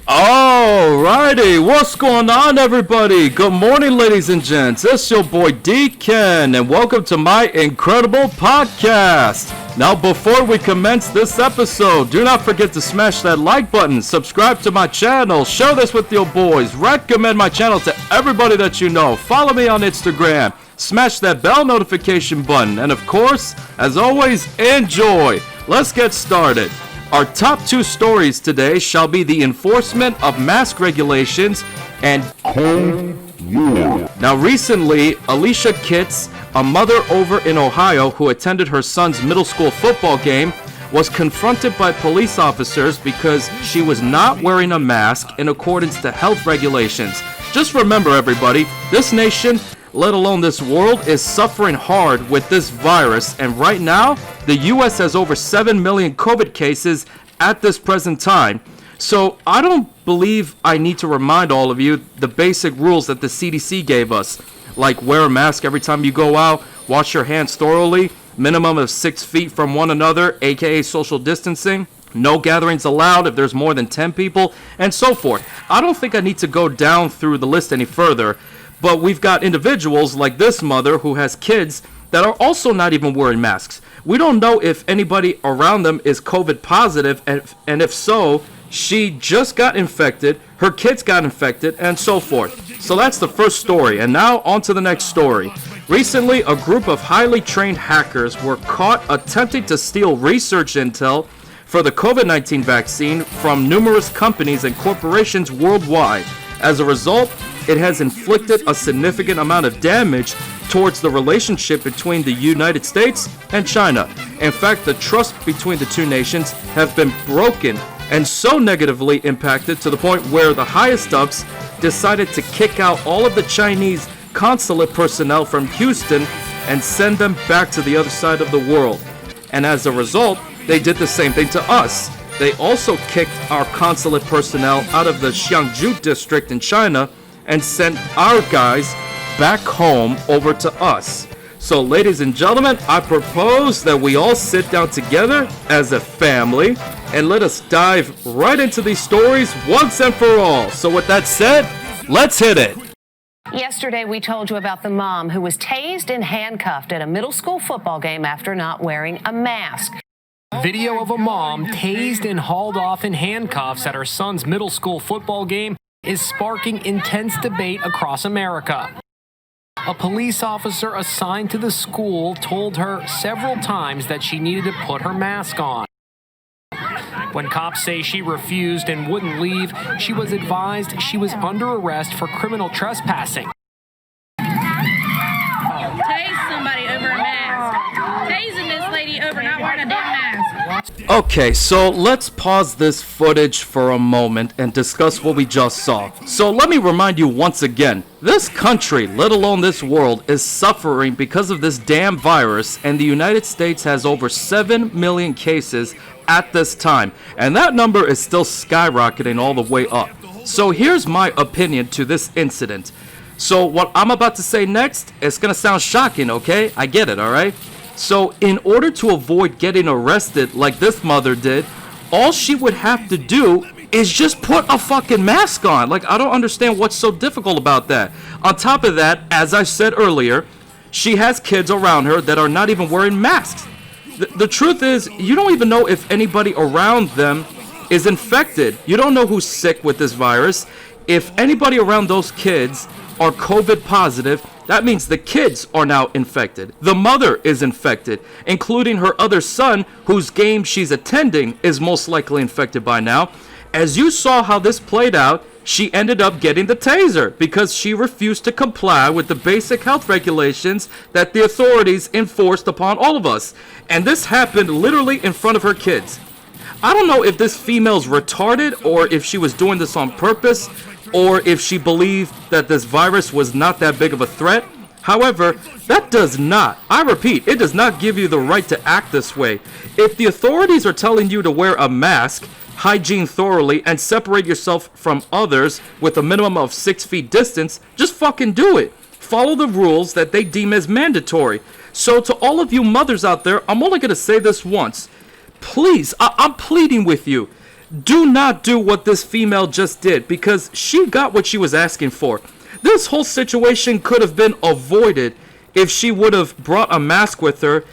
Alrighty, what's going on, everybody? Good morning, ladies and gents. It's your boy Deacon, and welcome to my incredible podcast. Now, before we commence this episode, do not forget to smash that like button, subscribe to my channel, share this with your boys, recommend my channel to everybody that you know, follow me on Instagram, smash that bell notification button, and of course, as always, enjoy. Let's get started. Our top two stories today shall be the enforcement of mask regulations and Now, recently, Alicia Kitts, a mother over in Ohio who attended her son's middle school football game, was confronted by police officers because she was not wearing a mask in accordance to health regulations. Just remember, everybody, this nation, let alone this world, is suffering hard with this virus, and right now the US has over 7 million COVID cases at this present time. So I don't believe I need to remind all of you the basic rules that the CDC gave us, like wear a mask every time you go out, wash your hands thoroughly, minimum of 6 feet from one another, aka social distancing, no gatherings allowed if there's more than 10 people, and so forth. I don't think I need to go down through the list any further. But we've got individuals like this mother who has kids that are also not even wearing masks. We don't know if anybody around them is COVID positive, and if so, she just got infected, her kids got infected, and so forth. So that's the first story, and now on to the next story. Recently, a group of highly trained hackers were caught attempting to steal research intel for the COVID-19 vaccine from numerous companies and corporations worldwide. As a result, it has inflicted a significant amount of damage towards the relationship between the United States and China. In fact, the trust between the two nations have been broken and so negatively impacted to the point where the highest ups decided to kick out all of the Chinese consulate personnel from Houston and send them back to the other side of the world. And as a result, they did the same thing to us. They also kicked our consulate personnel out of the Xiangju district in China and sent our guys back home over to us. So, ladies and gentlemen, I propose that we all sit down together as a family and let us dive right into these stories once and for all. So with that said, let's hit it. Yesterday, we told you about the mom who was tased and handcuffed at a middle school football game after not wearing a mask. Video of a mom tased and hauled off in handcuffs at her son's middle school football game is sparking intense debate across America. A police officer assigned to the school told her several times that she needed to put her mask on. When cops say she refused and wouldn't leave, she was advised she was under arrest for criminal trespassing. Tase somebody over a mask. Tasing this lady over not wearing a damn mask. Okay, so let's pause this footage for a moment and discuss what we just saw. So let me remind you once again, this country, let alone this world, is suffering because of this damn virus, and the United States has over 7 million cases at this time, and that number is still skyrocketing all the way up. So here's my opinion to this incident. So what I'm about to say next, it's gonna sound shocking, okay? I get it, alright? So in order to avoid getting arrested like this mother did, all she would have to do is just put a fucking mask on. Like, I don't understand what's so difficult about that. On top of that, as I said earlier, she has kids around her that are not even wearing masks. The truth is, you don't even know if anybody around them is infected. You don't know who's sick with this virus. If anybody around those kids are COVID positive, that means the kids are now infected. The mother is infected, including her other son, whose game she's attending is most likely infected by now. As you saw how this played out, she ended up getting the taser because she refused to comply with the basic health regulations that the authorities enforced upon all of us. And this happened literally in front of her kids. I don't know if this female's retarded or if she was doing this on purpose, or if she believed that this virus was not that big of a threat. However, that does not, I repeat, it does not give you the right to act this way. If the authorities are telling you to wear a mask, hygiene thoroughly, and separate yourself from others with a minimum of 6 feet distance, just fucking do it. Follow the rules that they deem as mandatory. So to all of you mothers out there, I'm only going to say this once. Please, I'm pleading with you. do not do what this female just did, because she got what she was asking for. This whole situation could have been avoided if she would have brought a mask with her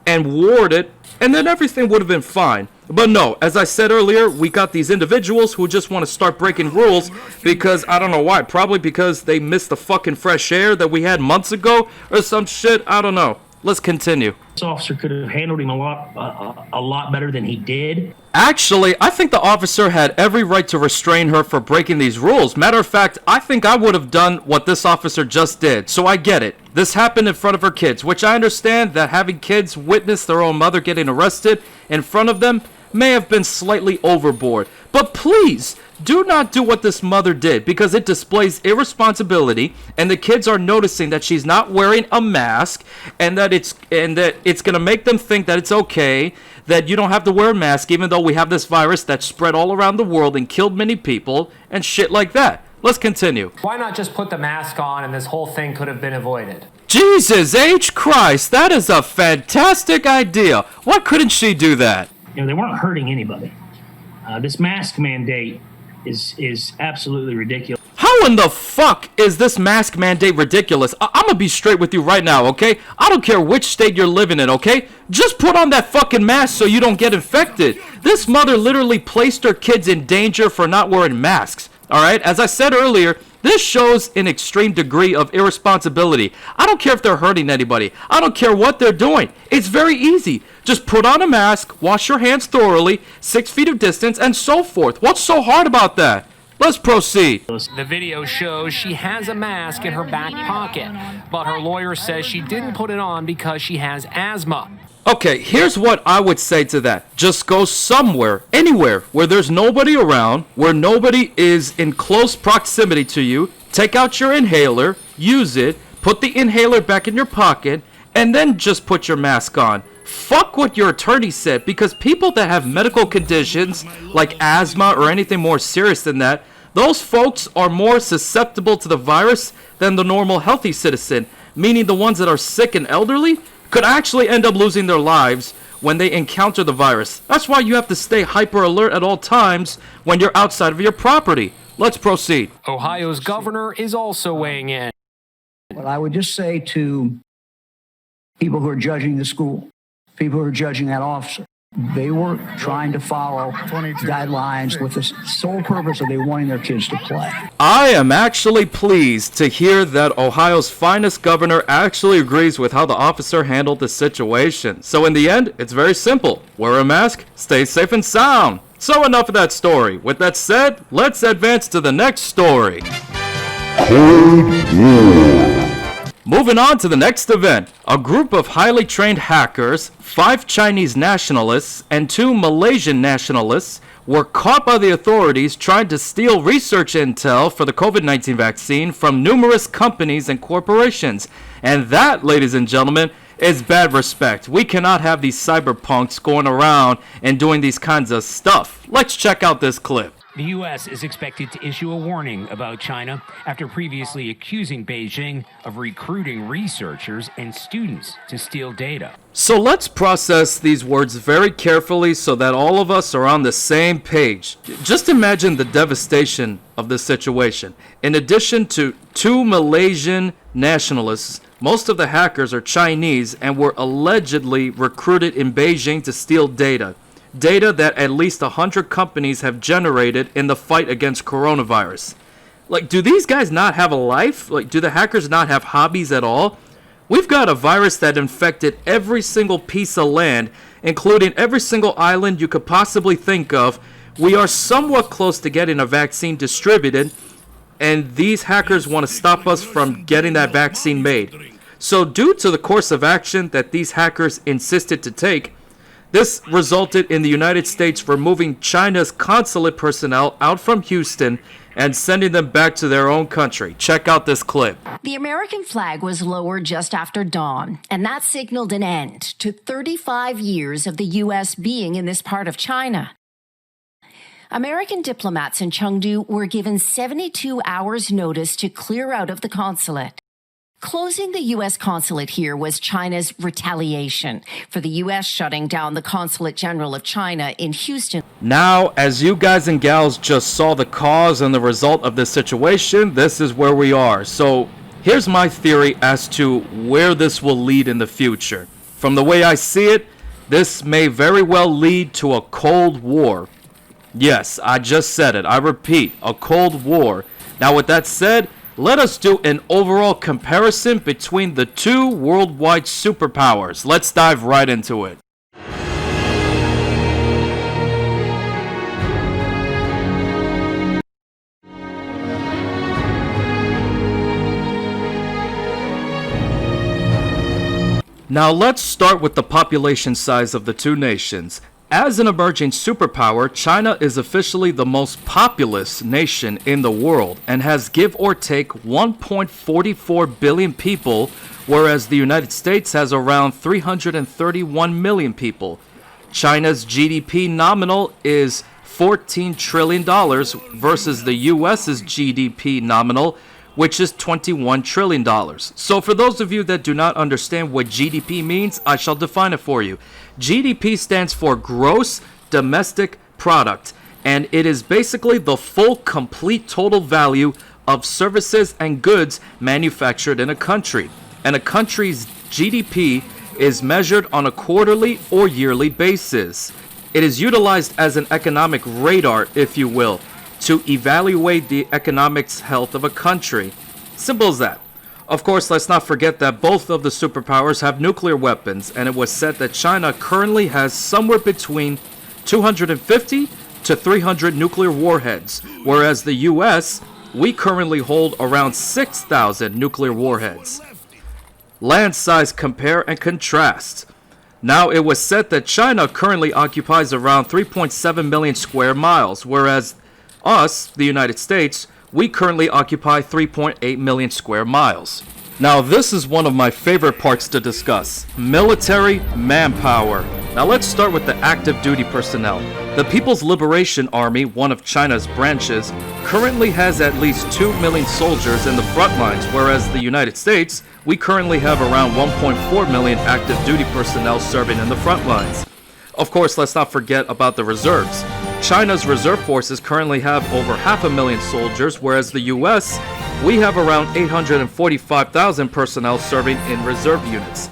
and wore it, and then everything would have been fine. But no, as I said earlier, we got these individuals who just want to start breaking rules because, I don't know why, probably because they missed the fucking fresh air that we had months ago or some shit, I don't know. Let's continue. This officer could have handled him a lot better than he did. Actually, I think the officer had every right to restrain her for breaking these rules. Matter of fact, I think I would have done what this officer just did. So I get it. This happened in front of her kids, which I understand that having kids witness their own mother getting arrested in front of them may have been slightly overboard. But please, do not do what this mother did, because it displays irresponsibility, and the kids are noticing that she's not wearing a mask, and that it's going to make them think that it's okay, that you don't have to wear a mask even though we have this virus that spread all around the world and killed many people and shit like that. Let's continue. Why not just put the mask on and this whole thing could have been avoided? Jesus H. Christ, that is a fantastic idea. Why couldn't she do that? You know, they weren't hurting anybody. This mask mandate is absolutely ridiculous. How in the fuck is this mask mandate ridiculous? I'm gonna be straight with you right now, okay? I don't care which state you're living in, okay? Just put on that fucking mask so you don't get infected. This mother literally placed her kids in danger for not wearing masks, alright? As I said earlier, this shows an extreme degree of irresponsibility. I don't care if they're hurting anybody. I don't care what they're doing. It's very easy. Just put on a mask, wash your hands thoroughly, 6 feet of distance, and so forth. What's so hard about that? Let's proceed. The video shows she has a mask in her back pocket, but her lawyer says she didn't put it on because she has asthma. Okay, here's what I would say to that. Just go somewhere, anywhere, where there's nobody around, where nobody is in close proximity to you. Take out your inhaler, use it, put the inhaler back in your pocket, and then just put your mask on. Fuck what your attorney said, because people that have medical conditions like asthma or anything more serious than that, those folks are more susceptible to the virus than the normal healthy citizen, meaning the ones that are sick and elderly could actually end up losing their lives when they encounter the virus. That's why you have to stay hyper alert at all times when you're outside of your property. Let's proceed. Ohio's governor is also weighing in. Well, I would just say to people who are judging the school, people who are judging that officer, they were trying to follow guidelines with the sole purpose of they wanting their kids to play. I am actually pleased to hear that Ohio's finest governor actually agrees with how the officer handled the situation. So in the end, it's very simple. Wear a mask, stay safe and sound. So enough of that story. With that said, let's advance to the next story. Moving on to the next event, a group of highly trained hackers, 5 Chinese nationalists, and 2 Malaysian nationalists were caught by the authorities trying to steal research intel for the COVID-19 vaccine from numerous companies and corporations. And that, ladies and gentlemen, is bad respect. We cannot have these cyberpunks going around and doing these kinds of stuff. Let's check out this clip. The U.S. is expected to issue a warning about China after previously accusing Beijing of recruiting researchers and students to steal data. So let's process these words very carefully so that all of us are on the same page. Just imagine the devastation of this situation. In addition to 2 Malaysian nationalists, most of the hackers are Chinese and were allegedly recruited in Beijing to steal data. Data that at least 100 companies have generated in the fight against coronavirus. Like, do these guys not have a life? Like, do the hackers not have hobbies at all? We've got a virus that infected every single piece of land, including every single island you could possibly think of. We are somewhat close to getting a vaccine distributed, and these hackers want to stop us from getting that vaccine made. So due to the course of action that these hackers insisted to take, this resulted in the United States removing China's consulate personnel out from Houston and sending them back to their own country. Check out this clip. The American flag was lowered just after dawn, and that signaled an end to 35 years of the U.S. being in this part of China. American diplomats in Chengdu were given 72 hours' notice to clear out of the consulate. Closing the U.S. consulate here was China's retaliation for the U.S. shutting down the Consulate General of China in Houston. Now, as you guys and gals just saw the cause and the result of this situation, this is where we are. So here's my theory as to where this will lead in the future. From the way I see it, this may very well lead to a Cold War. Yes, I just said it. I repeat, a Cold War. Now, with that said, let us do an overall comparison between the two worldwide superpowers. Let's dive right into it. Now let's start with the population size of the two nations. As an emerging superpower, China is officially the most populous nation in the world and has give or take 1.44 billion people, whereas the United States has around 331 million people. China's GDP nominal is $14 trillion versus the US's GDP nominal, which is $21 trillion. So for those of you that do not understand what GDP means, I shall define it for you. GDP stands for Gross Domestic Product, and it is basically the full, complete total value of services and goods manufactured in a country. And a country's GDP is measured on a quarterly or yearly basis. It is utilized as an economic radar, if you will, to evaluate the economic health of a country. Simple as that. Of course, let's not forget that both of the superpowers have nuclear weapons, and it was said that China currently has somewhere between 250 to 300 nuclear warheads, whereas the US, we currently hold around 6,000 nuclear warheads. Land size compare and contrast. Now, it was said that China currently occupies around 3.7 million square miles, whereas us, the United States, we currently occupy 3.8 million square miles. Now, this is one of my favorite parts to discuss: military manpower. Now, let's start with the active duty personnel. The People's Liberation Army, one of China's branches, currently has at least 2 million soldiers in the front lines, whereas the United States, we currently have around 1.4 million active duty personnel serving in the front lines. Of course, let's not forget about the reserves. China's reserve forces currently have over 500,000 soldiers, whereas the US, we have around 845,000 personnel serving in reserve units.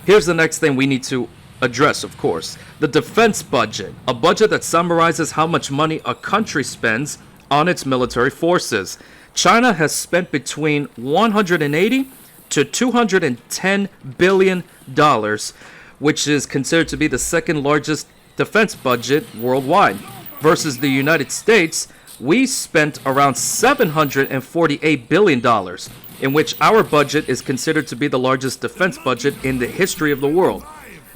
Here's the next thing we need to address, of course: the defense budget, a budget that summarizes how much money a country spends on its military forces. China has spent between 180 to 210 billion dollars, which is considered to be the second largest defense budget worldwide. Versus the United States, we spent around $748 billion, in which our budget is considered to be the largest defense budget in the history of the world.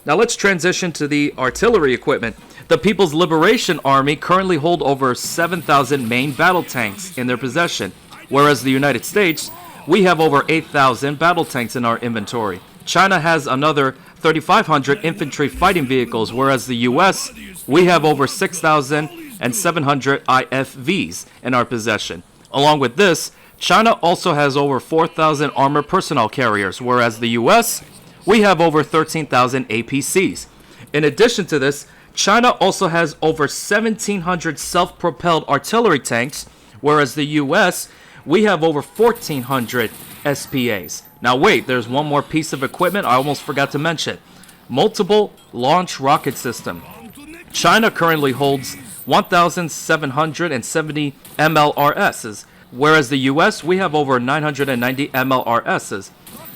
Now let's transition to the artillery equipment. The People's Liberation Army currently hold over 7,000 main battle tanks in their possession, whereas the United States, we have over 8,000 battle tanks in our inventory. China has another 3,500 infantry fighting vehicles, whereas the US, we have over 6,700 IFVs in our possession. Along with this, China also has over 4,000 armored personnel carriers, whereas the US, we have over 13,000 APCs. In addition to this, China also has over 1,700 self-propelled artillery tanks, whereas the US, we have over 1,400 SPAs. Now wait, there's one more piece of equipment I almost forgot to mention: multiple launch rocket system. China currently holds 1,770 MLRSs, whereas the US, we have over 990 MLRSs.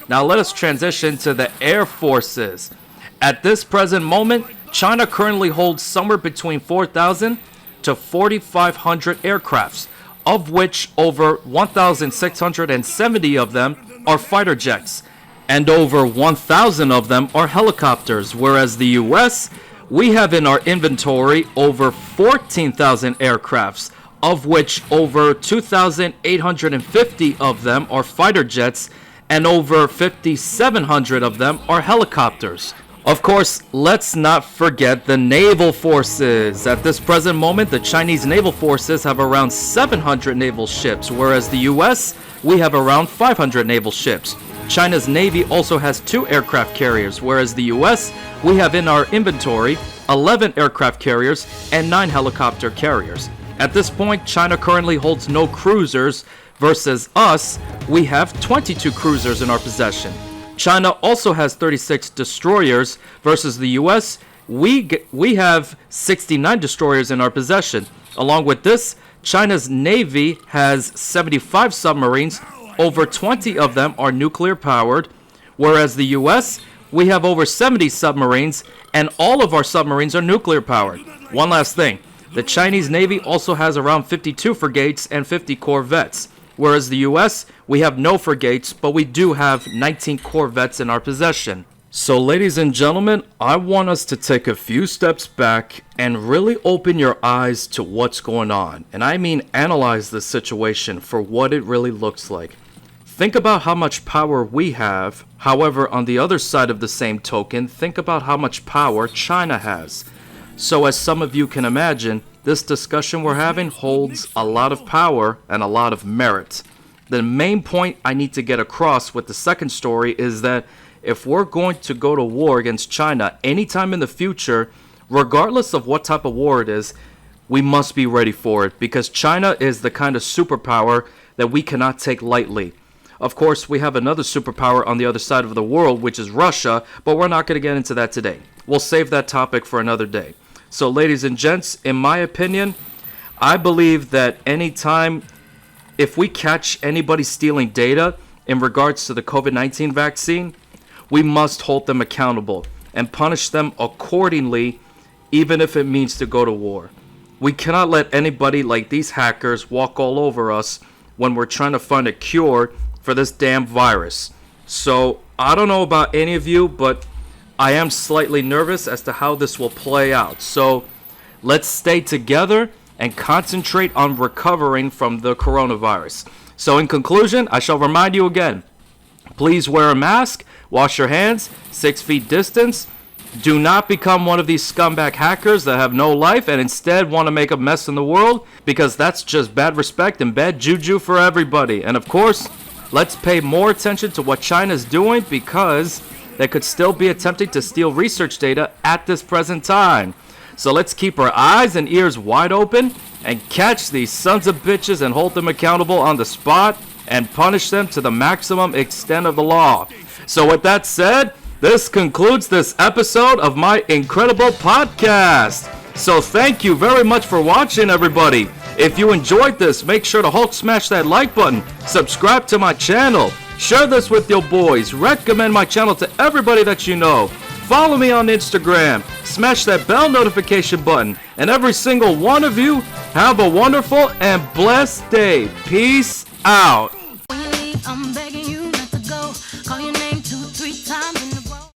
Now let us transition to the Air Forces. At this present moment, China currently holds somewhere between 4,000 to 4,500 aircrafts, of which over 1,670 of them are fighter jets, and over 1,000 of them are helicopters, whereas the US, we have in our inventory over 14,000 aircrafts, of which over 2,850 of them are fighter jets, and over 5,700 of them are helicopters. Of course, let's not forget the naval forces. At this present moment, the Chinese naval forces have around 700 naval ships, whereas the US, we have around 500 naval ships. China's Navy also has 2 aircraft carriers, whereas the US, we have in our inventory 11 aircraft carriers and 9 helicopter carriers. At this point, China currently holds no cruisers, versus us, we have 22 cruisers in our possession. China also has 36 destroyers, versus the US, we have 69 destroyers in our possession. Along with this, China's Navy has 75 submarines. Over 20 of them are nuclear powered, whereas the US, we have over 70 submarines, and all of our submarines are nuclear powered. One last thing, the Chinese Navy also has around 52 frigates and 50 corvettes, whereas the US, we have no frigates, but we do have 19 corvettes in our possession. So ladies and gentlemen, I want us to take a few steps back and really open your eyes to what's going on. And I mean analyze the situation for what it really looks like. Think about how much power we have. However, on the other side of the same token, think about how much power China has. So as some of you can imagine, this discussion we're having holds a lot of power and a lot of merit. The main point I need to get across with the second story is that if we're going to go to war against China anytime in the future, regardless of what type of war it is, we must be ready for it, because China is the kind of superpower that we cannot take lightly. Of course, we have another superpower on the other side of the world, which is Russia, but we're not going to get into that today. We'll save that topic for another day. So ladies and gents, in my opinion, I believe that anytime if we catch anybody stealing data in regards to the COVID-19 vaccine, we must hold them accountable and punish them accordingly, even if it means to go to war. We cannot let anybody like these hackers walk all over us when we're trying to find a cure for this damn virus. So I don't know about any of you, but I am slightly nervous as to how this will play out. So let's stay together and concentrate on recovering from the coronavirus. So in conclusion, I shall remind you again, please wear a mask, wash your hands, 6 feet distance. Do not become one of these scumbag hackers that have no life and instead want to make a mess in the world, because that's just bad respect and bad juju for everybody. And of course, let's pay more attention to what China's doing, because they could still be attempting to steal research data at this present time. So let's keep our eyes and ears wide open and catch these sons of bitches and hold them accountable on the spot and punish them to the maximum extent of the law. So with that said, this concludes this episode of my incredible podcast. So thank you very much for watching, everybody. If you enjoyed this, make sure to Hulk smash that like button, subscribe to my channel, share this with your boys, recommend my channel to everybody that you know, follow me on Instagram, smash that bell notification button, and every single one of you, have a wonderful and blessed day. Peace out. When you leave, I'm begging you not to go. Call your name 2-3 times in a row.